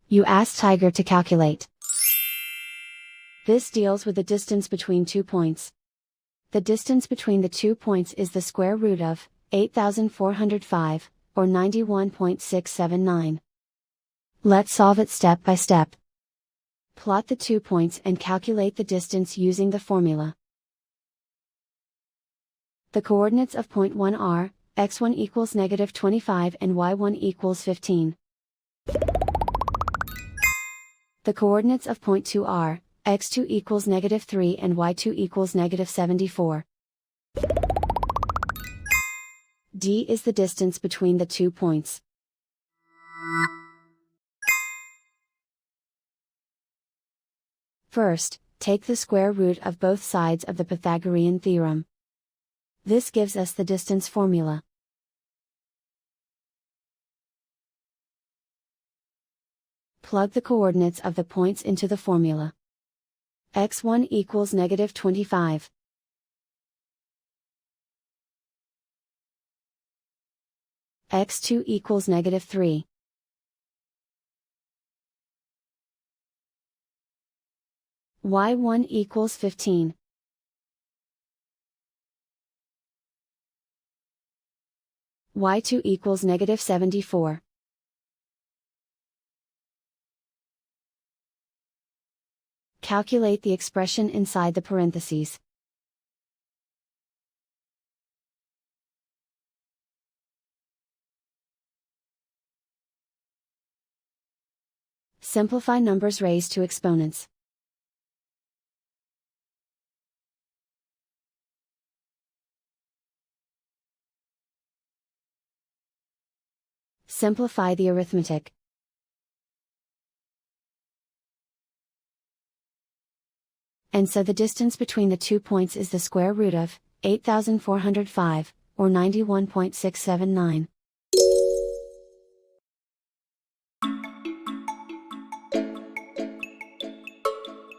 You ask Tiger to calculate. This deals with the distance between 2 points. The distance between the 2 points is the square root of 8,405, or 91.679. Let's solve it step by step. Plot the 2 points and calculate the distance using the formula. The coordinates of point 1 are, x1 equals -25 and y1 equals 15. The coordinates of point 2 are, x2 equals -3 and y2 equals -74. D is the distance between the 2 points. First, take the square root of both sides of the Pythagorean theorem. This gives us the distance formula. Plug the coordinates of the points into the formula. x1 equals -25. x2 equals -3. y1 equals 15. y2 equals -74. Calculate the expression inside the parentheses. Simplify numbers raised to exponents. Simplify the arithmetic. And so the distance between the 2 points is the square root of 8,405, or 91.679.